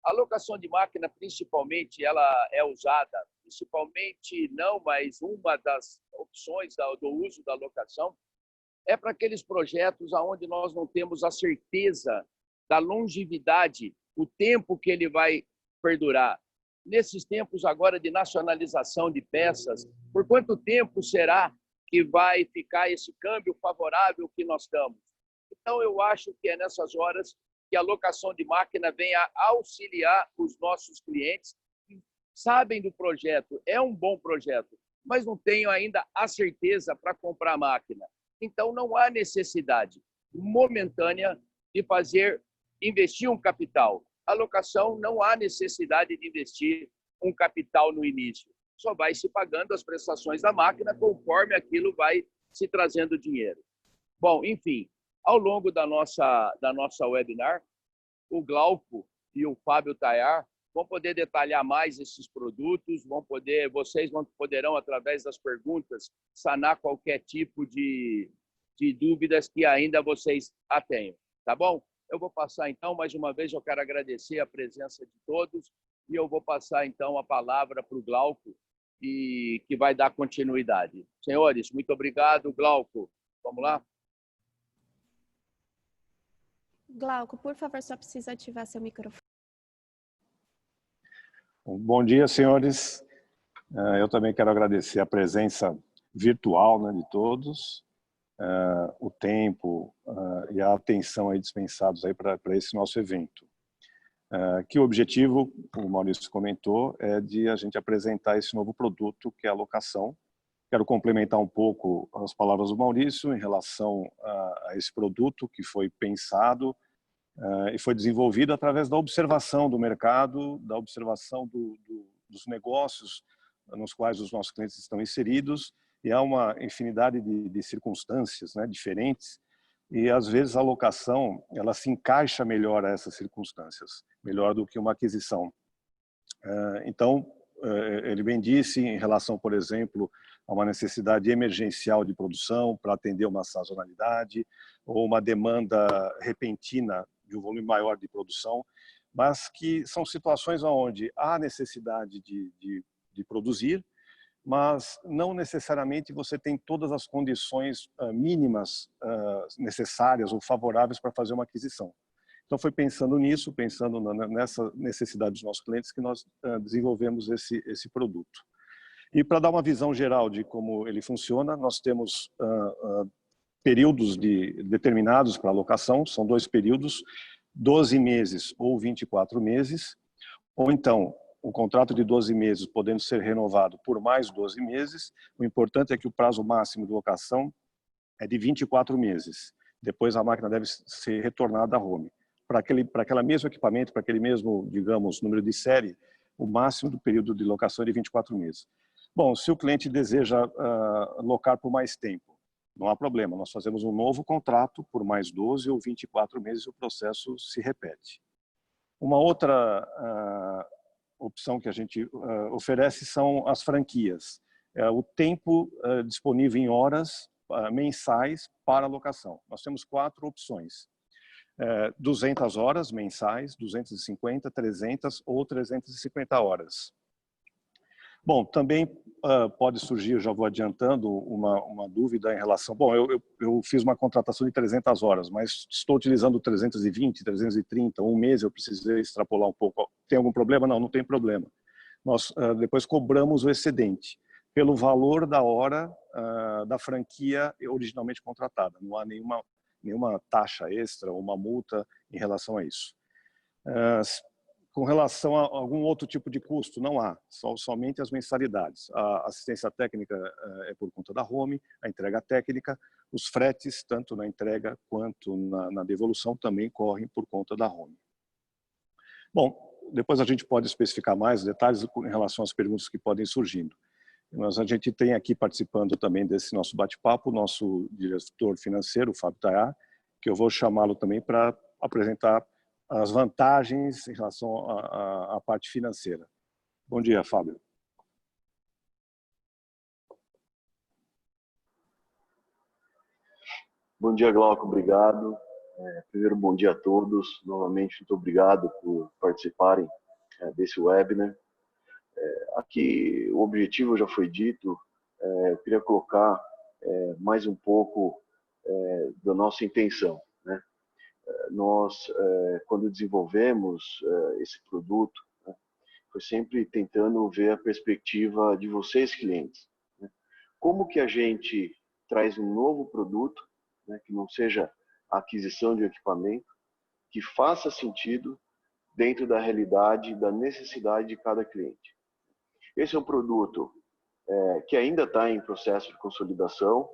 A locação de máquina, principalmente, ela é usada, principalmente não, mas uma das opções do uso da locação é para aqueles projetos onde nós não temos a certeza da longevidade, o tempo que ele vai perdurar. Nesses tempos agora de nacionalização de peças, por quanto tempo será que vai ficar esse câmbio favorável que nós estamos? Então, eu acho que é nessas horas que a locação de máquina vem a auxiliar os nossos clientes que sabem do projeto, é um bom projeto, mas não tenho ainda a certeza para comprar a máquina. Então, não há necessidade momentânea de investir um capital. A locação não há necessidade de investir um capital no início. Só vai se pagando as prestações da máquina conforme aquilo vai se trazendo dinheiro. Bom, enfim, ao longo da nossa webinar, o Glauco e o Fábio Tayar vão poder detalhar mais esses produtos, vocês poderão, através das perguntas, sanar qualquer tipo de dúvidas que ainda vocês a tenham, tá bom? Eu vou passar, então, mais uma vez, eu quero agradecer a presença de todos e eu vou passar, então, a palavra para o Glauco, que vai dar continuidade. Senhores, muito obrigado. Glauco, vamos lá? Glauco, por favor, só precisa ativar seu microfone. Bom dia, senhores. Eu também quero agradecer a presença virtual, né, de todos, o tempo e a atenção aí dispensados aí para esse nosso evento. Que o objetivo, o Maurício comentou, é de a gente apresentar esse novo produto, que é a locação. Quero complementar um pouco as palavras do Maurício em relação a esse produto que foi pensado e foi desenvolvido através da observação do mercado, da observação dos negócios nos quais os nossos clientes estão inseridos, e há uma infinidade de circunstâncias, né, diferentes, e às vezes a locação ela se encaixa melhor a essas circunstâncias, melhor do que uma aquisição. Então, ele bem disse em relação, por exemplo, a uma necessidade emergencial de produção para atender uma sazonalidade ou uma demanda repentina de um volume maior de produção, mas que são situações onde há necessidade de produzir, mas não necessariamente você tem todas as condições mínimas necessárias ou favoráveis para fazer uma aquisição. Então, foi pensando nisso, pensando nessa necessidade dos nossos clientes, que nós desenvolvemos esse produto. E para dar uma visão geral de como ele funciona, nós temos períodos determinados para alocação, são 2 períodos, 12 meses ou 24 meses, ou então o contrato de 12 meses podendo ser renovado por mais 12 meses. O importante é que o prazo máximo de locação é de 24 meses. Depois a máquina deve ser retornada à home. Para aquele mesmo equipamento, para aquele mesmo, digamos, número de série, o máximo do período de locação é de 24 meses. Bom, se o cliente deseja locar por mais tempo, não há problema, nós fazemos um novo contrato por mais 12 ou 24 meses e o processo se repete. Uma outra opção que a gente oferece são as franquias. O tempo disponível em horas mensais para locação. Nós temos 4 opções. 200 horas mensais, 250, 300 ou 350 horas. Bom, também pode surgir, eu já vou adiantando, uma dúvida em relação... Bom, eu fiz uma contratação de 300 horas, mas estou utilizando 320, 330, um mês eu precisei extrapolar um pouco. Tem algum problema? Não, não tem problema. Nós depois cobramos o excedente pelo valor da hora da franquia originalmente contratada. Não há nenhuma taxa extra ou uma multa em relação a isso. Com relação a algum outro tipo de custo, não há, somente as mensalidades. A assistência técnica é por conta da home, a entrega técnica, os fretes, tanto na entrega quanto na devolução, também correm por conta da home. Bom, depois a gente pode especificar mais detalhes em relação às perguntas que podem surgindo. Mas a gente tem aqui participando também desse nosso bate-papo, o nosso diretor financeiro, o Fábio Tayar, que eu vou chamá-lo também para apresentar as vantagens em relação à parte financeira. Bom dia, Fábio. Bom dia, Glauco, obrigado. Primeiro, bom dia a todos. Novamente, muito obrigado por participarem desse webinar. Aqui, o objetivo já foi dito. Eu queria colocar mais um pouco da nossa intenção, né? Nós, quando desenvolvemos esse produto, né, foi sempre tentando ver a perspectiva de vocês, clientes, né? Como que a gente traz um novo produto, né, que não seja a aquisição de um equipamento, que faça sentido dentro da realidade, da necessidade de cada cliente. Esse é um produto que ainda está em processo de consolidação.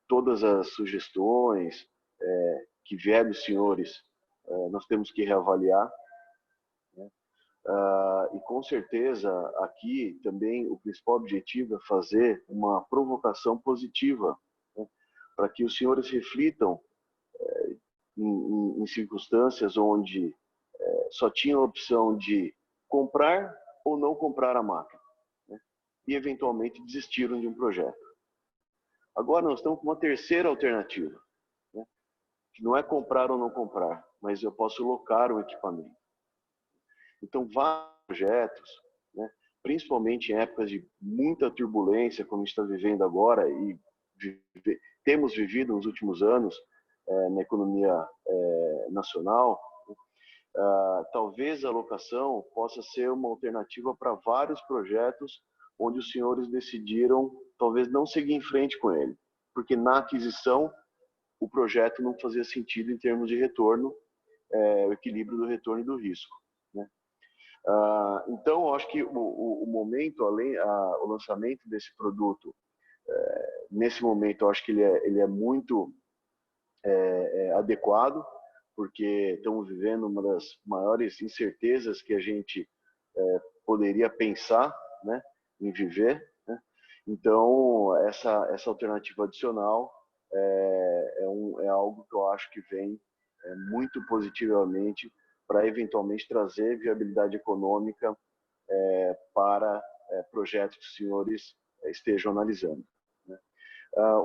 Todas as sugestões que vieram dos senhores, nós temos que reavaliar, né? E com certeza aqui também o principal objetivo é fazer uma provocação positiva, né, para que os senhores reflitam em circunstâncias onde só tinham a opção de comprar ou não comprar a máquina, né, e eventualmente desistiram de um projeto. Agora nós estamos com uma terceira alternativa, né, que não é comprar ou não comprar, mas eu posso locar um equipamento. Então, vários projetos, né, principalmente em épocas de muita turbulência, como a gente está vivendo agora e temos vivido nos últimos anos na economia nacional, talvez a locação possa ser uma alternativa para vários projetos onde os senhores decidiram talvez não seguir em frente com ele, porque na aquisição o projeto não fazia sentido em termos de retorno, o equilíbrio do retorno e do risco, né? Então, eu acho que o momento, o lançamento desse produto, nesse momento, eu acho que ele é muito adequado, porque estamos vivendo uma das maiores incertezas que a gente poderia pensar, né, em viver, né? Então, essa alternativa adicional é algo que eu acho que vem muito positivamente para eventualmente trazer viabilidade econômica para projetos que os senhores estejam analisando, né?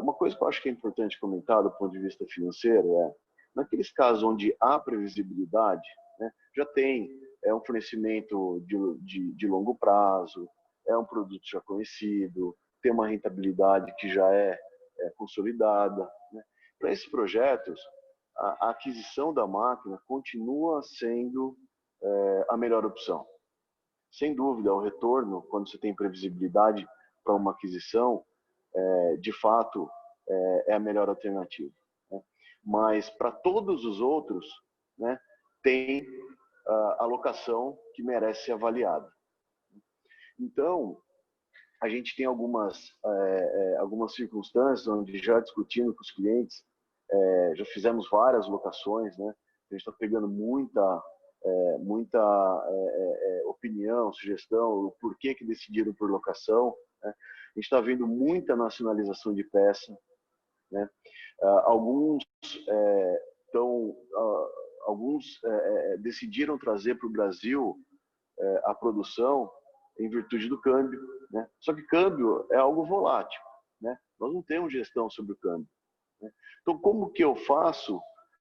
Uma coisa que eu acho que é importante comentar do ponto de vista financeiro naqueles casos onde há previsibilidade, né, já tem um fornecimento de longo prazo, é um produto já conhecido, tem uma rentabilidade que já é consolidada, né? Para esses projetos, a aquisição da máquina continua sendo a melhor opção. Sem dúvida, o retorno, quando você tem previsibilidade para uma aquisição, de fato, é a melhor alternativa, né? Mas para todos os outros, né, tem a locação que merece ser avaliada. Então, a gente tem algumas circunstâncias onde, já discutindo com os clientes, já fizemos várias locações, né? A gente está pegando muita opinião, sugestão, o porquê que decidiram por locação, né? A gente está vendo muita nacionalização de peça, né? Alguns decidiram trazer para o Brasil a produção em virtude do câmbio, né? Só que câmbio é algo volátil, né? Nós não temos gestão sobre o câmbio, né? Então, como que eu faço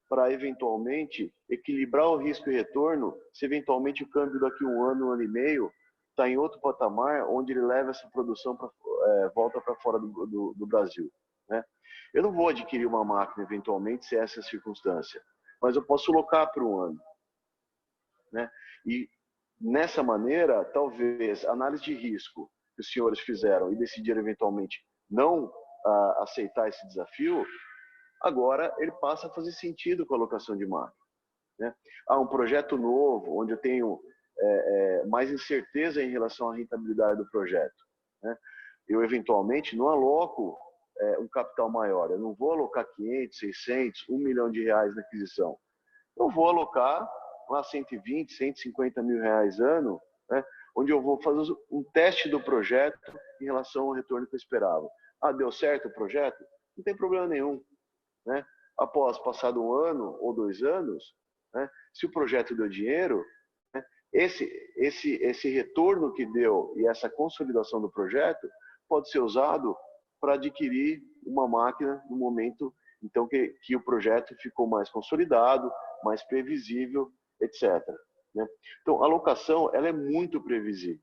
para eventualmente equilibrar o risco e retorno, se eventualmente o câmbio daqui a um ano e meio está em outro patamar, onde ele leva essa produção volta para fora do Brasil, né? Eu não vou adquirir uma máquina eventualmente se essa é a circunstância, mas eu posso locar por um ano, né? E nessa maneira, talvez a análise de risco que os senhores fizeram e decidiram eventualmente não aceitar esse desafio, agora ele passa a fazer sentido com a alocação de máquina, né? Há um projeto novo, onde eu tenho mais incerteza em relação à rentabilidade do projeto, né? Eu eventualmente não aloco um capital maior, eu não vou alocar 500, 600, R$1 milhão na aquisição. Eu vou alocar lá 120, 150 mil reais ano, né, onde eu vou fazer um teste do projeto em relação ao retorno que eu esperava. Deu certo o projeto? Não tem problema nenhum, né? Após passado um ano ou 2 anos, né, se o projeto deu dinheiro, né, esse retorno que deu e essa consolidação do projeto pode ser usado para adquirir uma máquina no momento Então, que o projeto ficou mais consolidado, mais previsível, etc. Né? Então, a locação ela é muito previsível.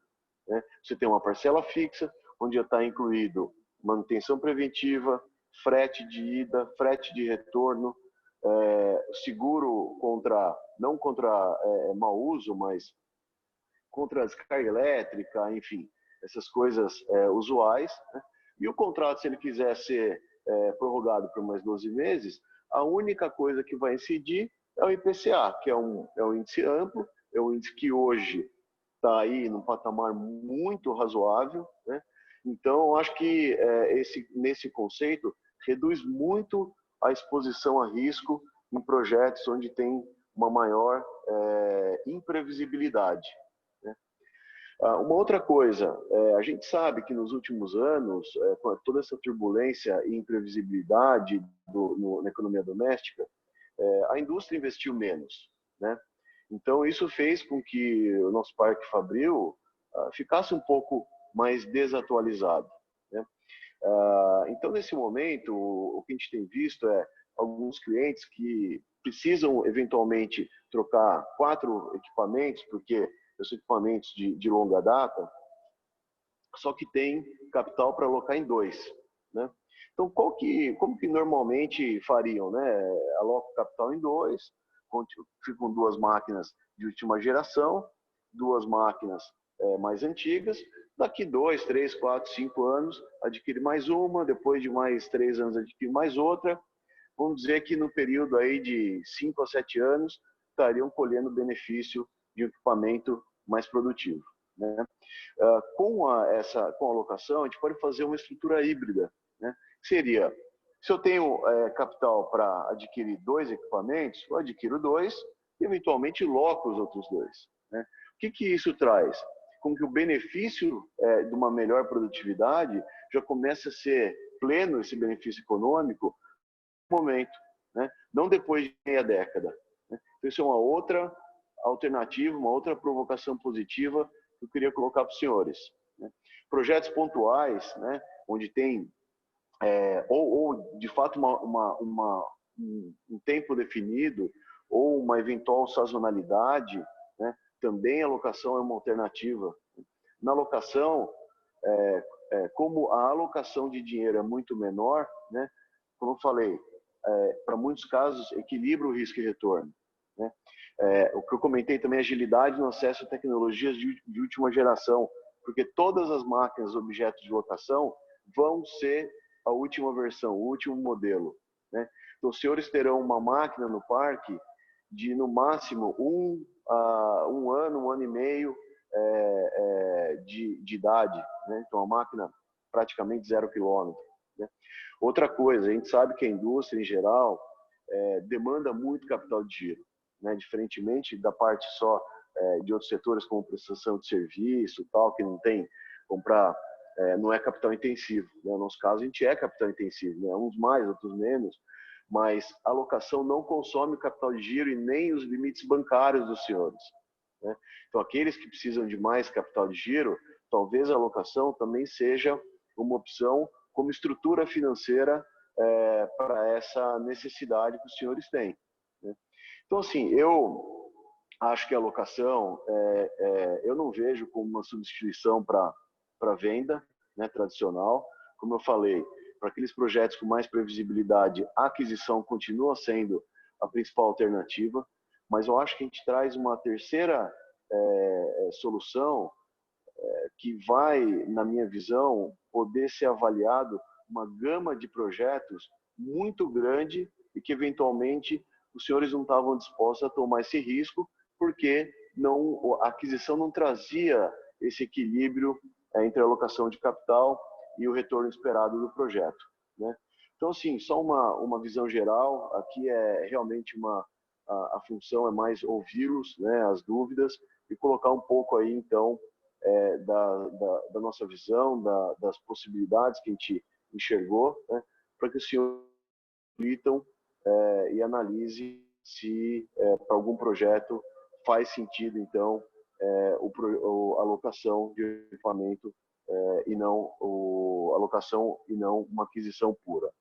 Né? Você tem uma parcela fixa, onde já está incluído manutenção preventiva, frete de ida, frete de retorno, seguro contra, não contra mau uso, mas contra a descarga elétrica, enfim, essas coisas usuais. Né? E o contrato, se ele quiser ser prorrogado por mais 12 meses, a única coisa que vai incidir é o IPCA, que é um índice amplo, é um índice que hoje está aí num patamar muito razoável, né? Então, eu acho que nesse conceito reduz muito a exposição a risco em projetos onde tem uma maior imprevisibilidade. Né? Uma outra coisa, a gente sabe que nos últimos anos, com toda essa turbulência e imprevisibilidade na economia doméstica, a indústria investiu menos, né? Então, isso fez com que o nosso Parque Fabril ficasse um pouco mais desatualizado, né? Então, nesse momento, o que a gente tem visto é alguns clientes que precisam, eventualmente, trocar 4 equipamentos, porque são equipamentos de longa data, só que tem capital para alocar em 2, né? Então, como que normalmente fariam, né? Aloca capital em 2, ficam 2 máquinas de última geração, 2 máquinas mais antigas, daqui 2, 3, 4, 5 anos, adquire mais uma, depois de mais 3 anos adquire mais outra. Vamos dizer que no período aí de 5 a 7 anos, estariam colhendo benefício de um equipamento mais produtivo, né? Com a alocação, a gente pode fazer uma estrutura híbrida, né? Seria, se eu tenho capital para adquirir 2 equipamentos, eu adquiro 2 e eventualmente loco os outros 2, né? O que isso traz? Com que o benefício de uma melhor produtividade já comece a ser pleno, esse benefício econômico, no momento, né? Não depois de meia década. Né? Então, isso é uma outra alternativa, uma outra provocação positiva que eu queria colocar para os senhores. Né? Projetos pontuais, né? Onde tem ou de fato um tempo definido ou uma eventual sazonalidade, né? Também a locação é uma alternativa. Na locação, como a alocação de dinheiro é muito menor, né? Como eu falei, para muitos casos equilibra o risco e retorno, né? O que eu comentei também, agilidade no acesso a tecnologias de última geração, porque todas as máquinas objetos de locação vão ser a última versão, o último modelo, né? Então, os senhores terão uma máquina no parque de, no máximo, um ano e meio de idade, né? Então, a máquina praticamente 0 quilômetro, né? Outra coisa, a gente sabe que a indústria, em geral, demanda muito capital de giro, né? Diferentemente da parte só de outros setores, como prestação de serviço, tal, que não tem comprar, não é capital intensivo, né? No nosso caso, a gente é capital intensivo, né? Uns mais, outros menos, mas a locação não consome o capital de giro e nem os limites bancários dos senhores, né? Então, aqueles que precisam de mais capital de giro, talvez a locação também seja uma opção como estrutura financeira para essa necessidade que os senhores têm, né? Então, assim, eu acho que a locação, eu não vejo como uma substituição para venda, né, tradicional. Como eu falei, para aqueles projetos com mais previsibilidade, a aquisição continua sendo a principal alternativa, mas eu acho que a gente traz uma terceira solução que vai, na minha visão, poder ser avaliado uma gama de projetos muito grande e que, eventualmente, os senhores não estavam dispostos a tomar esse risco, porque a aquisição não trazia esse equilíbrio entre a alocação de capital e o retorno esperado do projeto, né? Então, assim, só uma visão geral, aqui realmente a função é mais ouvi-los, né, as dúvidas, e colocar um pouco aí, então, da nossa visão, das possibilidades que a gente enxergou, né, para que os senhores reflitam e analisem se para algum projeto faz sentido, então, a alocação de equipamento e não a alocação e não uma aquisição pura.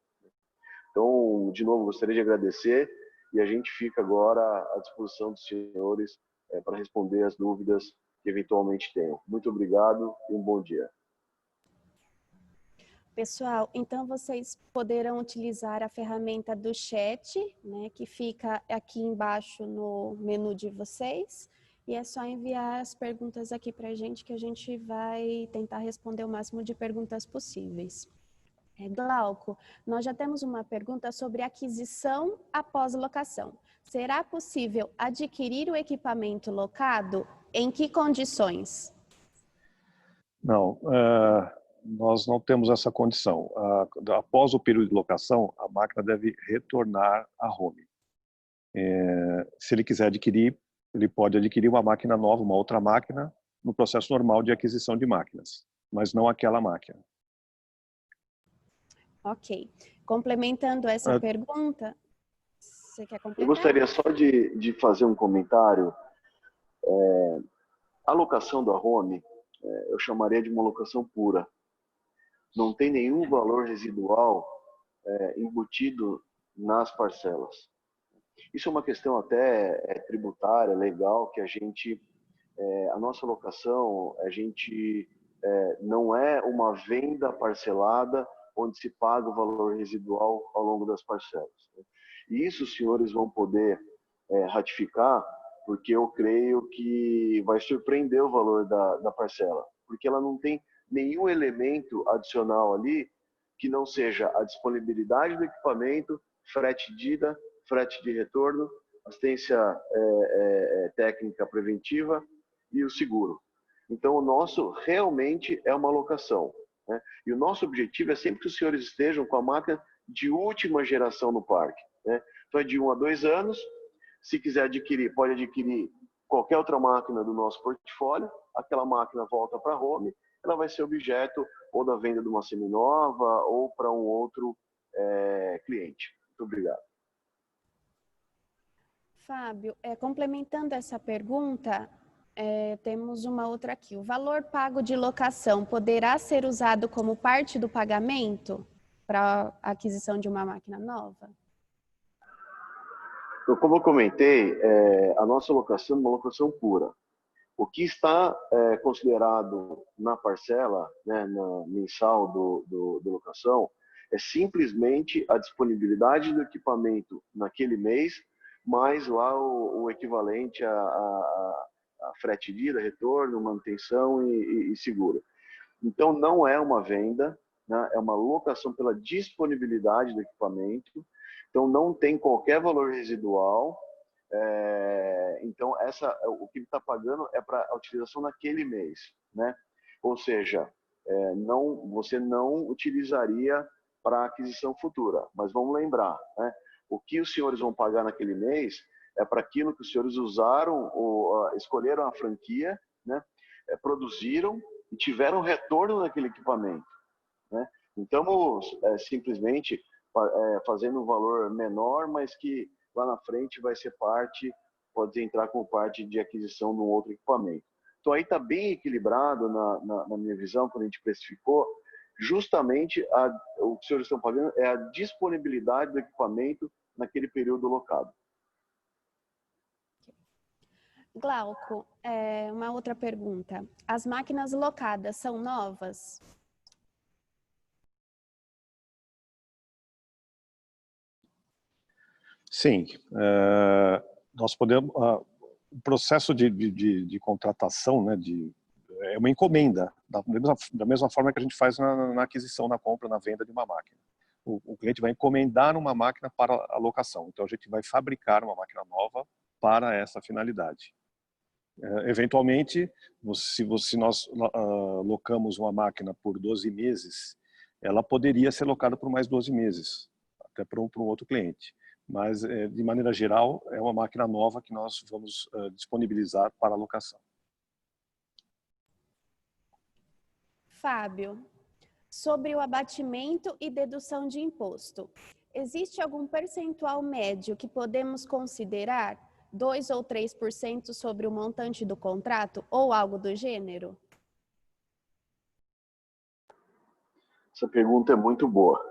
Então, de novo, gostaria de agradecer e a gente fica agora à disposição dos senhores para responder as dúvidas que eventualmente tenham. Muito obrigado e um bom dia. Pessoal, então vocês poderão utilizar a ferramenta do chat, né, que fica aqui embaixo no menu de vocês. E é só enviar as perguntas aqui para a gente, que a gente vai tentar responder o máximo de perguntas possíveis. Glauco, nós já temos uma pergunta sobre aquisição após locação. Será possível adquirir o equipamento locado? Em que condições? Não, nós não temos essa condição. Após o período de locação, a máquina deve retornar à home. Se ele quiser adquirir, ele pode adquirir uma máquina nova, uma outra máquina, no processo normal de aquisição de máquinas, mas não aquela máquina. Ok. Complementando essa pergunta, você quer completar? Eu gostaria só de fazer um comentário. A locação da home, eu chamaria de uma locação pura. Não tem nenhum valor residual embutido nas parcelas. Isso é uma questão até tributária, legal, que a nossa locação, não é uma venda parcelada onde se paga o valor residual ao longo das parcelas. E isso os senhores vão poder ratificar, porque eu creio que vai surpreender o valor da parcela, porque ela não tem nenhum elemento adicional ali que não seja a disponibilidade do equipamento, frete de ida, frete de retorno, assistência técnica preventiva e o seguro. Então, o nosso realmente é uma locação, né? E o nosso objetivo é sempre que os senhores estejam com a máquina de última geração no parque, né? Então, é de 1 a 2 anos. Se quiser adquirir, pode adquirir qualquer outra máquina do nosso portfólio. Aquela máquina volta para a home, ela vai ser objeto ou da venda de uma seminova ou para um outro cliente. Muito obrigado. Fábio, complementando essa pergunta, temos uma outra aqui. O valor pago de locação poderá ser usado como parte do pagamento para a aquisição de uma máquina nova? Então, como eu comentei, a nossa locação é uma locação pura. O que está considerado na parcela, né, na mensal do locação, é simplesmente a disponibilidade do equipamento naquele mês, mais lá o equivalente a frete de ida, retorno, manutenção e seguro. Então, não é uma venda, né, é uma locação pela disponibilidade do equipamento. Então, não tem qualquer valor residual. Então, o que ele está pagando é para a utilização naquele mês, né? Ou seja, você não utilizaria para aquisição futura. Mas vamos lembrar, né? O que os senhores vão pagar naquele mês é para aquilo que os senhores usaram, escolheram a franquia, né? Produziram e tiveram retorno naquele equipamento, né? Então, simplesmente fazendo um valor menor, mas que lá na frente vai ser pode entrar como parte de aquisição de um outro equipamento. Então, aí está bem equilibrado, na minha visão, quando a gente precificou, justamente o que os senhores estão pagando é a disponibilidade do equipamento naquele período locado. Glauco, uma outra pergunta. As máquinas locadas são novas? Sim, nós podemos. O processo de contratação, né, é uma encomenda, da mesma forma que a gente faz na aquisição, na compra, na venda de uma máquina. O cliente vai encomendar uma máquina para a locação, então a gente vai fabricar uma máquina nova para essa finalidade. Eventualmente, se nós locamos uma máquina por 12 meses, ela poderia ser locada por mais 12 meses, até para um outro cliente. Mas, de maneira geral, é uma máquina nova que nós vamos disponibilizar para locação. Fábio, sobre o abatimento e dedução de imposto, existe algum percentual médio que podemos considerar? 2 ou 3% sobre o montante do contrato ou algo do gênero? Essa pergunta é muito boa.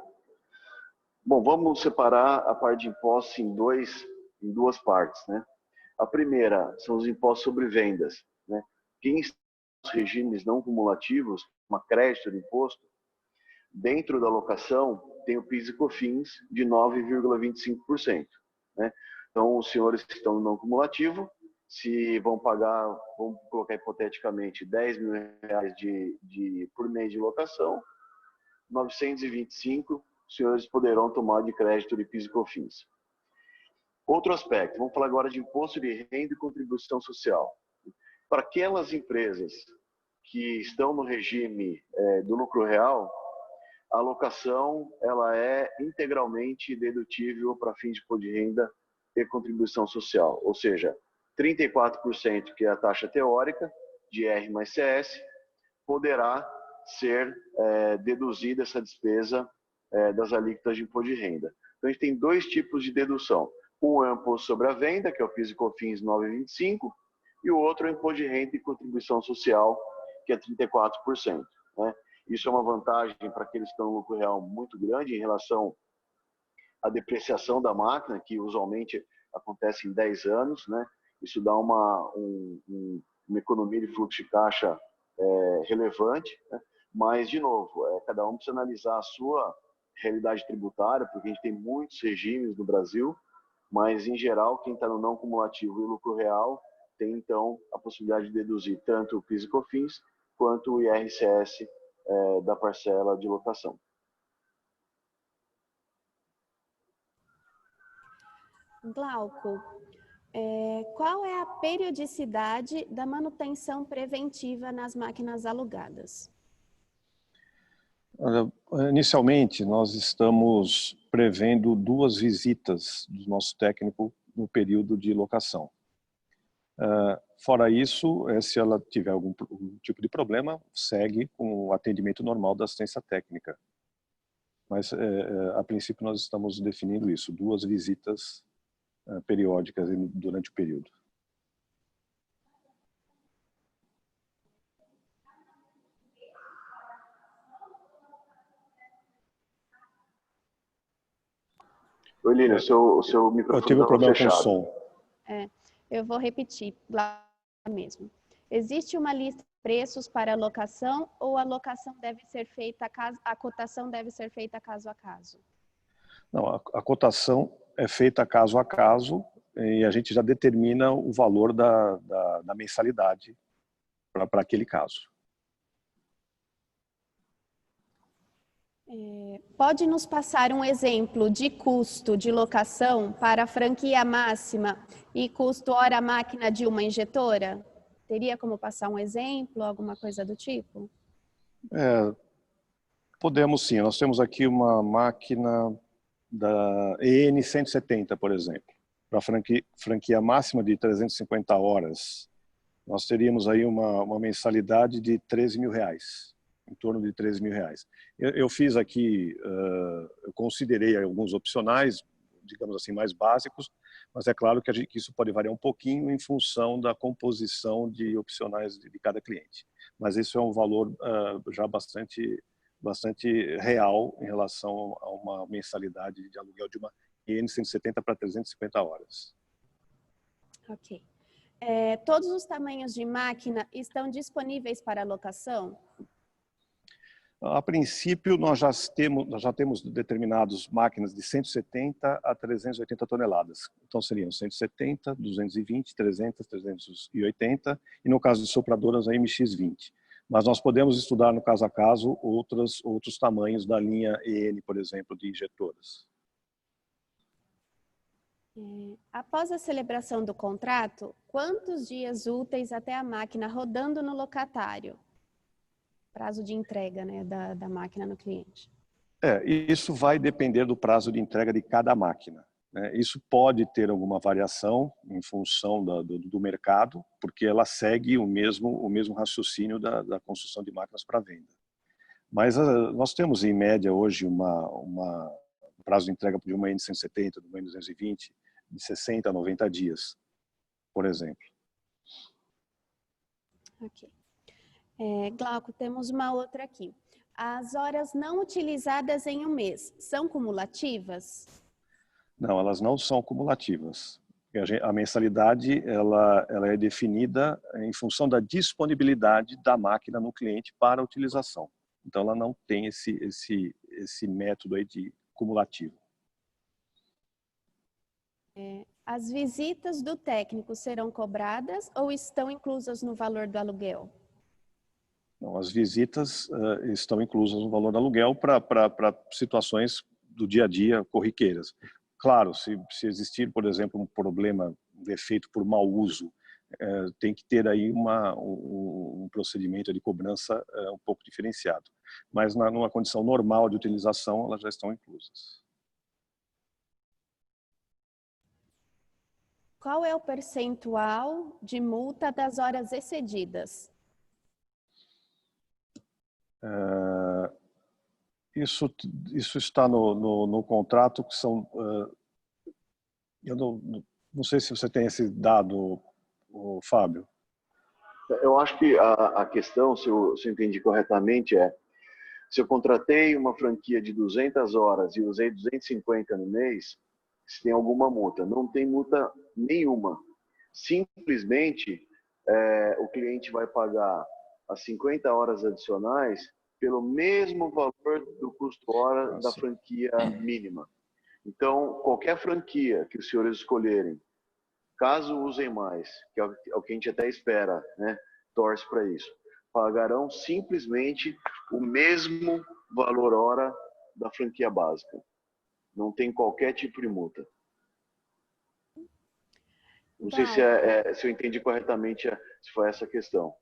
Bom, vamos separar a parte de impostos em duas partes, né? A primeira são os impostos sobre vendas, né? Quem está nos regimes não cumulativos, uma crédito de imposto, dentro da locação tem o PIS e COFINS de 9,25%, né? Então, os senhores que estão no não cumulativo, se vão pagar, vamos colocar hipoteticamente, R$ 10.000 por mês de locação, 925 os senhores poderão tomar de crédito de PIS e COFINS. Outro aspecto, vamos falar agora de imposto de renda e contribuição social. Para aquelas empresas que estão no regime do lucro real, a alocação ela é integralmente dedutível para fins de imposto de renda e contribuição social, ou seja, 34%, que é a taxa teórica de R mais CS, poderá ser deduzida essa despesa das alíquotas de imposto de renda. Então, a gente tem dois tipos de dedução. Um é o imposto sobre a venda, que é o PIS e COFINS 9,25%, e o outro é o imposto de renda e contribuição social, que é 34%. Né? Isso é uma vantagem para aqueles que estão no lucro real muito grande em relação à depreciação da máquina, que usualmente acontece em 10 anos. Né? Isso dá uma economia de fluxo de caixa relevante, né? Mas, de novo, cada um precisa analisar a sua realidade tributária, porque a gente tem muitos regimes no Brasil, mas, em geral, quem está no não cumulativo e o lucro real tem, então, a possibilidade de deduzir tanto o PIS e COFINS quanto o IRCS da parcela de locação. Glauco, qual é a periodicidade da manutenção preventiva nas máquinas alugadas? Inicialmente, nós estamos prevendo 2 visitas do nosso técnico no período de locação. Fora isso, se ela tiver algum tipo de problema, segue com o atendimento normal da assistência técnica. Mas, a princípio, nós estamos definindo isso, 2 visitas periódicas durante o período. Oi, Lília, o seu microfone Eu tive um problema fechado. com o som. Eu vou repetir lá mesmo. Existe uma lista de preços para locação ou a locação deve ser feita, a cotação deve ser feita caso a caso? Não, a cotação é feita caso a caso e a gente já determina o valor da mensalidade para aquele caso. Pode nos passar um exemplo de custo de locação para franquia máxima e custo hora máquina de uma injetora? Teria como passar um exemplo, alguma coisa do tipo? Podemos sim. Nós temos aqui uma máquina da EN 170, por exemplo. Para franquia máxima de 350 horas, nós teríamos aí uma mensalidade de R$13.000, em torno de R$13.000. Eu fiz aqui, eu considerei alguns opcionais, digamos assim, mais básicos, mas é claro que isso pode variar um pouquinho em função da composição de opcionais de cada cliente. Mas isso é um valor já bastante real em relação a uma mensalidade de aluguel de uma EN 170 para 350 horas. Ok. Todos os tamanhos de máquina estão disponíveis para locação? A princípio, nós já temos determinadas máquinas de 170 a 380 toneladas. Então, seriam 170, 220, 300, 380 e, no caso de sopradoras, a MX-20. Mas nós podemos estudar, no caso a caso, outros tamanhos da linha EN, por exemplo, de injetoras. Após a celebração do contrato, quantos dias úteis até a máquina rodando no locatário? Prazo de entrega, né, da máquina no cliente. Isso vai depender do prazo de entrega de cada máquina. Né? Isso pode ter alguma variação em função do mercado, porque ela segue o mesmo raciocínio da construção de máquinas para venda. Mas nós temos, em média, hoje, um prazo de entrega de uma N170, de uma N220, de 60 a 90 dias, por exemplo. Ok. Glauco, temos uma outra aqui. As horas não utilizadas em um mês são cumulativas? Não, elas não são cumulativas. A mensalidade ela é definida em função da disponibilidade da máquina no cliente para a utilização. Então, ela não tem esse método aí de cumulativo. As visitas do técnico serão cobradas ou estão inclusas no valor do aluguel? Não, as visitas estão inclusas no valor do aluguel para situações do dia a dia corriqueiras. Claro, se existir, por exemplo, um problema, um defeito por mau uso, tem que ter aí um procedimento de cobrança um pouco diferenciado. Mas numa condição normal de utilização, elas já estão inclusas. Qual é o percentual de multa das horas excedidas? Isso está no contrato, que são... eu não sei se você tem esse dado, Fábio. Eu acho que a questão, se eu entendi corretamente, se eu contratei uma franquia de 200 horas e usei 250 no mês, se tem alguma multa. Não tem multa nenhuma. Simplesmente, o cliente vai pagar as 50 horas adicionais pelo mesmo valor do custo hora da franquia mínima. Então, qualquer franquia que os senhores escolherem, caso usem mais, que é o que a gente até espera, né? Torce para isso, pagarão simplesmente o mesmo valor hora da franquia básica. Não tem qualquer tipo de multa. Não sei se eu entendi corretamente, se foi essa a questão.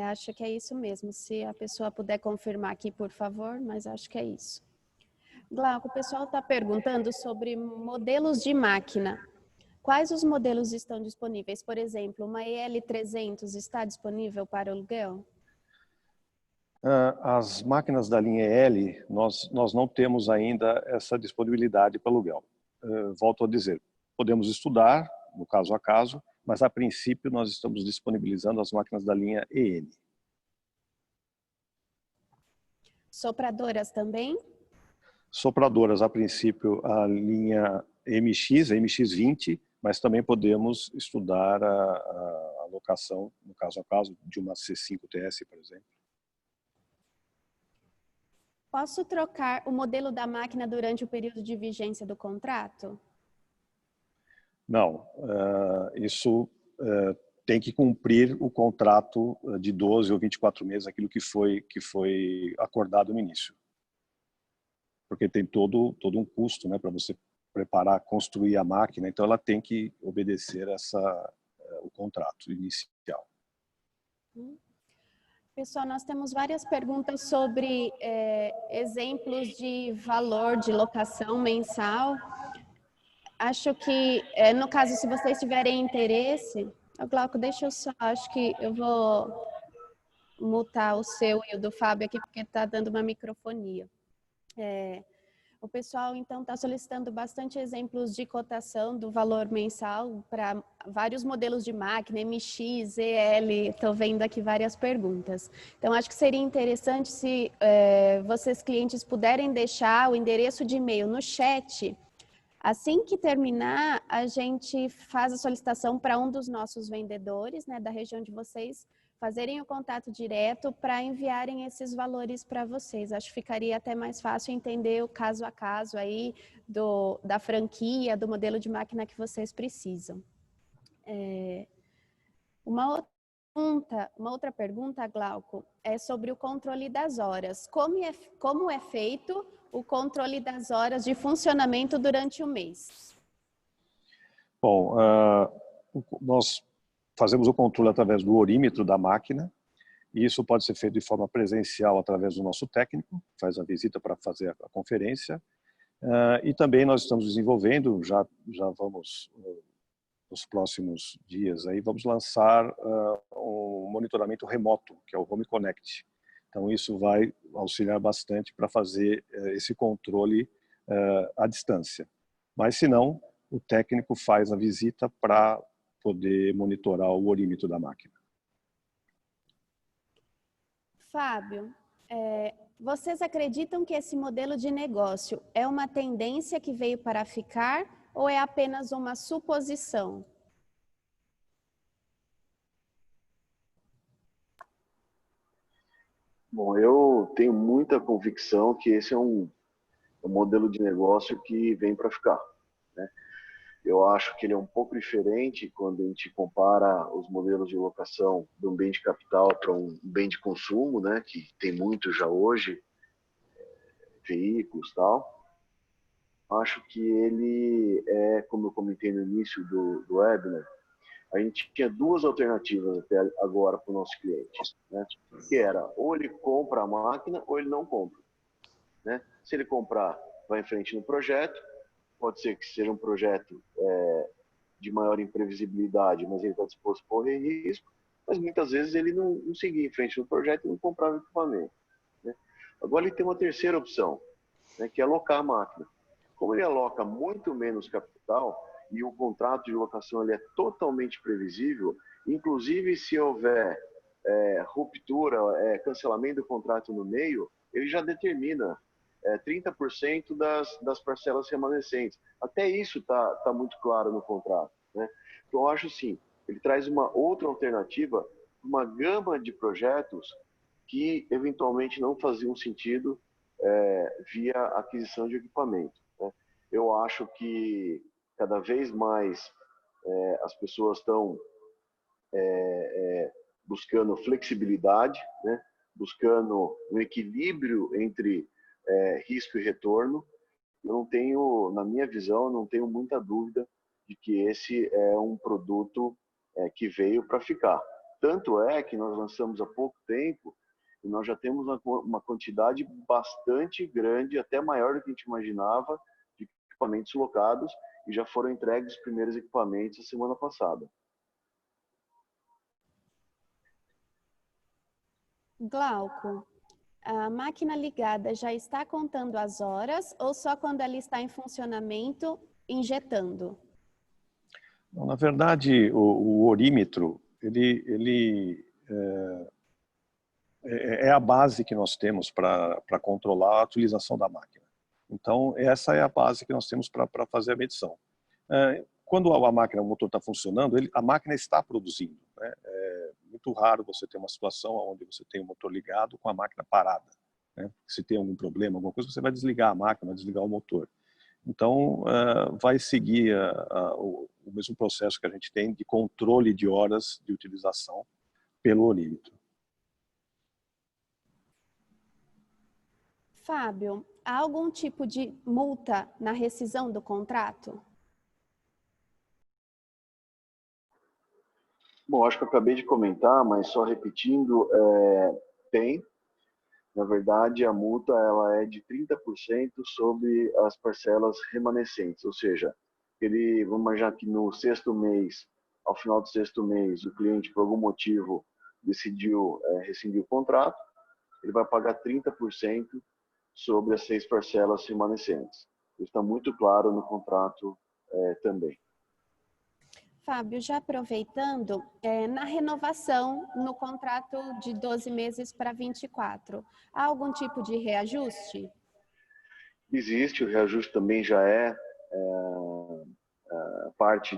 Acho que é isso mesmo. Se a pessoa puder confirmar aqui, por favor, mas acho que é isso. Glauco, o pessoal está perguntando sobre modelos de máquina. Quais os modelos estão disponíveis? Por exemplo, uma EL300 está disponível para aluguel? As máquinas da linha EL, nós não temos ainda essa disponibilidade para aluguel. Volto a dizer, podemos estudar, no caso a caso, mas a princípio nós estamos disponibilizando as máquinas da linha EN. Sopradoras também? Sopradoras, a princípio, a linha MX, a MX20, mas também podemos estudar a alocação, no caso a caso, de uma C5TS, por exemplo. Posso trocar o modelo da máquina durante o período de vigência do contrato? Não, isso tem que cumprir o contrato de 12 ou 24 meses, aquilo que foi acordado no início. Porque tem todo um custo, né, para você preparar, construir a máquina, então ela tem que obedecer o contrato inicial. Pessoal, nós temos várias perguntas sobre exemplos de valor de locação mensal. Acho que, no caso, se vocês tiverem interesse... Glauco, deixa eu só... Acho que eu vou mutar o seu e o do Fábio aqui, porque está dando uma microfonia. O pessoal, então, está solicitando bastante exemplos de cotação do valor mensal para vários modelos de máquina, MX, EL, estou vendo aqui várias perguntas. Então, acho que seria interessante se vocês, clientes, puderem deixar o endereço de e-mail no chat. Assim que terminar, a gente faz a solicitação para um dos nossos vendedores, né, da região de vocês, fazerem o contato direto para enviarem esses valores para vocês. Acho que ficaria até mais fácil entender o caso a caso aí da franquia, do modelo de máquina que vocês precisam. Uma outra pergunta, Glauco, é sobre o controle das horas. Como é feito o controle das horas de funcionamento durante o mês? Bom, nós fazemos o controle através do orímetro da máquina, e isso pode ser feito de forma presencial através do nosso técnico, que faz a visita para fazer a conferência, e também nós estamos desenvolvendo, já vamos, nos próximos dias, aí vamos lançar um monitoramento remoto, que é o Home Connect. Então isso vai auxiliar bastante para fazer esse controle à distância. Mas se não, o técnico faz a visita para poder monitorar o orímetro da máquina. Fábio, Vocês acreditam que esse modelo de negócio é uma tendência que veio para ficar ou é apenas uma suposição? Bom, eu tenho muita convicção que esse é um modelo de negócio que vem para ficar, né? Eu acho que ele é um pouco diferente quando a gente compara os modelos de locação de um bem de capital para um bem de consumo, né, que tem muito já hoje, veículos e tal. Acho que ele é, como eu comentei no início do webinar, a gente tinha duas alternativas até agora para o nosso cliente, né, que era ou ele compra a máquina ou ele não compra, né? Se ele comprar, vai em frente no projeto, pode ser que seja um projeto de maior imprevisibilidade, mas ele está disposto a correr risco, mas muitas vezes ele não seguia em frente no projeto e não comprava equipamento, né? Agora ele tem uma terceira opção, né, que é alocar a máquina. Como ele aloca muito menos capital e o contrato de locação ele é totalmente previsível, inclusive se houver ruptura, cancelamento do contrato no meio, ele já determina 30% das parcelas remanescentes. Até isso tá muito claro no contrato, né? Então, eu acho assim, ele traz uma outra alternativa, uma gama de projetos que eventualmente não faziam sentido via aquisição de equipamento, né? Eu acho que cada vez mais as pessoas estão buscando flexibilidade, né? Buscando um equilíbrio entre risco e retorno. Eu não tenho, na minha visão, não tenho muita dúvida de que esse é um produto que veio para ficar. Tanto é que nós lançamos há pouco tempo e nós já temos uma quantidade bastante grande, até maior do que a gente imaginava, de equipamentos locados e já foram entregues os primeiros equipamentos a semana passada. Glauco, a máquina ligada já está contando as horas ou só quando ela está em funcionamento, injetando? Na verdade, o orímetro, ele é a base que nós temos para controlar a utilização da máquina. Então, essa é a base que nós temos para fazer a medição. Quando a máquina, o motor está funcionando, a máquina está produzindo, né? É muito raro você ter uma situação onde você tem o motor ligado com a máquina parada, né? Se tem algum problema, alguma coisa, você vai desligar a máquina, vai desligar o motor. Então, vai seguir o mesmo processo que a gente tem de controle de horas de utilização pelo orímetro. Fábio, há algum tipo de multa na rescisão do contrato? Bom, acho que eu acabei de comentar, mas só repetindo, tem. Na verdade, a multa ela é de 30% sobre as parcelas remanescentes, ou seja, vamos imaginar que no sexto mês, ao final do sexto mês, o cliente, por algum motivo, decidiu rescindir o contrato, ele vai pagar 30% sobre as 6 parcelas remanescentes. Isso está muito claro no contrato também. Fábio, já aproveitando, na renovação, no contrato de 12 meses para 24, há algum tipo de reajuste? Existe, o reajuste também já é parte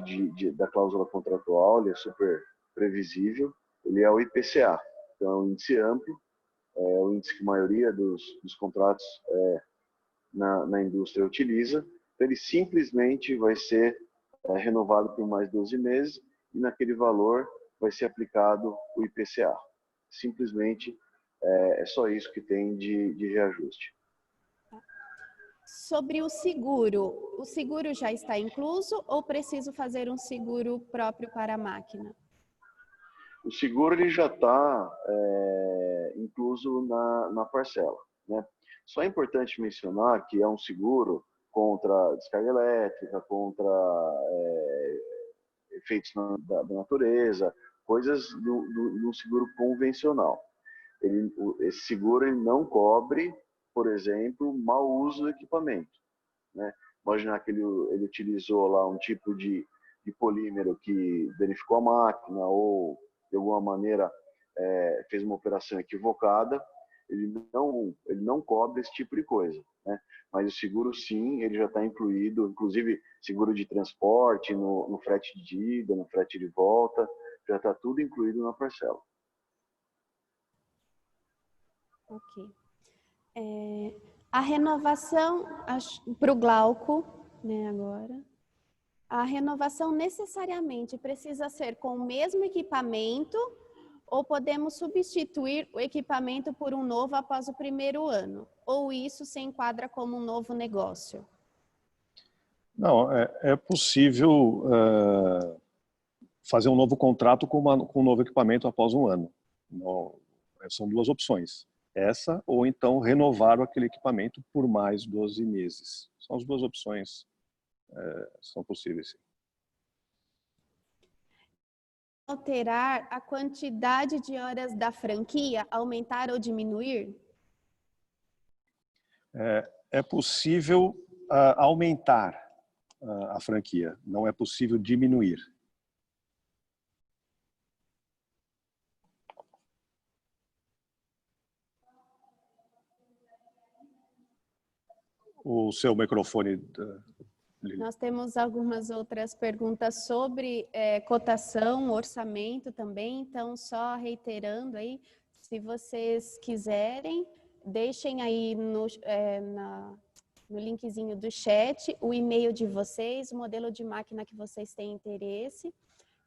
da cláusula contratual, ele é super previsível, ele é o IPCA, então é um índice amplo, é o índice que a maioria dos contratos na indústria utiliza, então ele simplesmente vai ser renovado por mais 12 meses e naquele valor vai ser aplicado o IPCA. Simplesmente é só isso que tem de reajuste. Sobre o seguro já está incluso ou preciso fazer um seguro próprio para a máquina? O seguro ele já está incluso na parcela, né? Só é importante mencionar que é um seguro contra descarga elétrica, contra efeitos da natureza, coisas do seguro convencional. Esse seguro ele não cobre, por exemplo, mau uso do equipamento, né? Imaginar que ele utilizou lá um tipo de polímero que danificou a máquina ou, de alguma maneira, fez uma operação equivocada, ele não cobre esse tipo de coisa, né? Mas o seguro, sim, ele já está incluído, inclusive seguro de transporte, no frete de ida, no frete de volta, já está tudo incluído na parcela. Ok. A renovação, para o Glauco, né, agora. A renovação necessariamente precisa ser com o mesmo equipamento ou podemos substituir o equipamento por um novo após o primeiro ano? Ou isso se enquadra como um novo negócio? Não, é possível fazer um novo contrato com um novo equipamento após um ano. Não, são duas opções. Essa ou então renovar aquele equipamento por mais 12 meses. São as duas opções, são possíveis, sim. Alterar a quantidade de horas da franquia, aumentar ou diminuir? É possível aumentar a franquia, não é possível diminuir. O seu microfone... Nós temos algumas outras perguntas sobre cotação, orçamento também, então só reiterando aí, se vocês quiserem, deixem aí no linkzinho do chat o e-mail de vocês, o modelo de máquina que vocês têm interesse,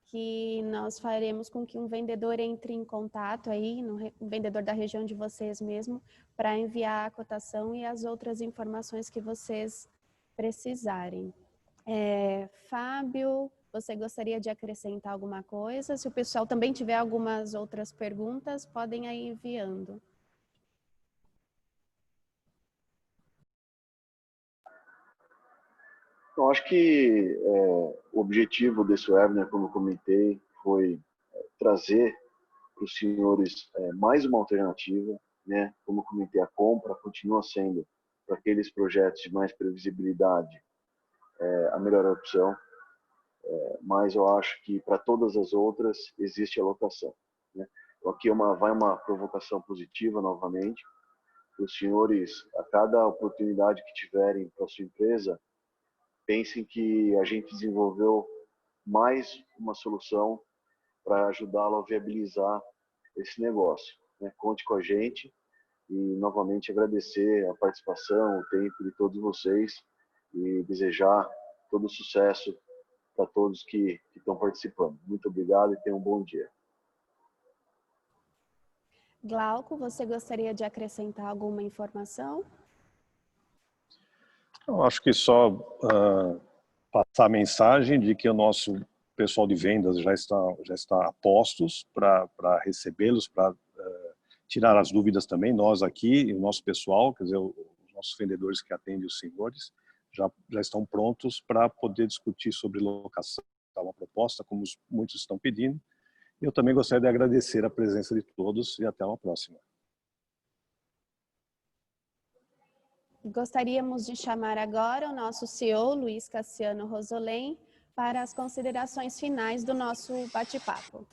que nós faremos com que um vendedor entre em contato aí, um vendedor da região de vocês mesmo, para enviar a cotação e as outras informações que vocês precisarem. Fábio, você gostaria de acrescentar alguma coisa? Se o pessoal também tiver algumas outras perguntas, podem aí enviando. Eu acho que o objetivo desse webinar, como eu comentei, foi trazer para os senhores mais uma alternativa, né? Como eu comentei, a compra continua sendo, para aqueles projetos de mais previsibilidade, a melhor opção, mas eu acho que para todas as outras existe alocação, né? Então, aqui vai uma provocação positiva novamente, que os senhores, a cada oportunidade que tiverem para a sua empresa, pensem que a gente desenvolveu mais uma solução para ajudá-lo a viabilizar esse negócio, né? Conte com a gente e novamente agradecer a participação, o tempo de todos vocês e desejar todo o sucesso para todos que estão participando. Muito obrigado e tenham um bom dia. Glauco, você gostaria de acrescentar alguma informação? Eu acho que só passar a mensagem de que o nosso pessoal de vendas já está a postos para recebê-los, para tirar as dúvidas também. Nós aqui e o nosso pessoal, quer dizer, os nossos vendedores que atendem os senhores, já estão prontos para poder discutir sobre locação, uma proposta, como muitos estão pedindo. Eu também gostaria de agradecer a presença de todos e até uma próxima. Gostaríamos de chamar agora o nosso CEO, Luiz Cassiano Rosolém, para as considerações finais do nosso bate-papo.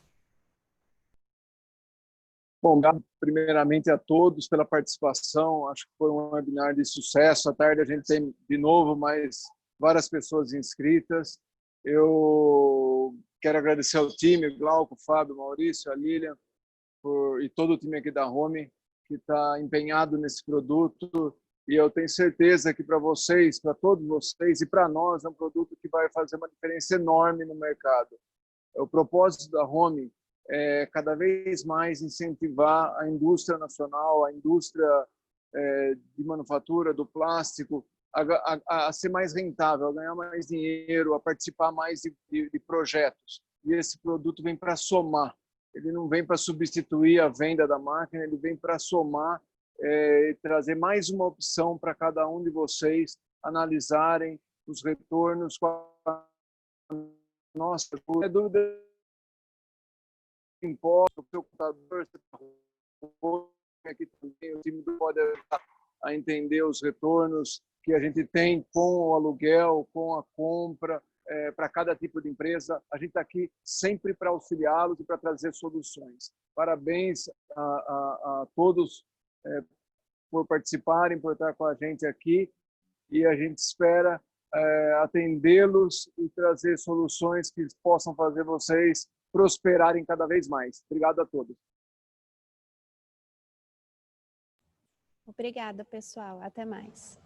Bom, obrigado primeiramente a todos pela participação. Acho que foi um webinar de sucesso. À tarde a gente tem de novo mais várias pessoas inscritas. Eu quero agradecer ao time, Glauco, Fábio, Maurício, a Lilian e todo o time aqui da Home que está empenhado nesse produto. E eu tenho certeza que para vocês, para todos vocês e para nós, é um produto que vai fazer uma diferença enorme no mercado. O propósito da Home é cada vez mais incentivar a indústria nacional, a indústria de manufatura, do plástico, a ser mais rentável, a ganhar mais dinheiro, a participar mais de projetos. E esse produto vem para somar. Ele não vem para substituir a venda da máquina, ele vem para somar e trazer mais uma opção para cada um de vocês analisarem os retornos com a nossa dúvida. Imposto, o seu computador, aqui também o time pode ajudar a entender os retornos que a gente tem com o aluguel, com a compra, para cada tipo de empresa. A gente está aqui sempre para auxiliá-los e para trazer soluções. Parabéns a todos por participarem, por estar com a gente aqui, e a gente espera atendê-los e trazer soluções que possam fazer vocês prosperarem cada vez mais. Obrigado a todos. Obrigada, pessoal. Até mais.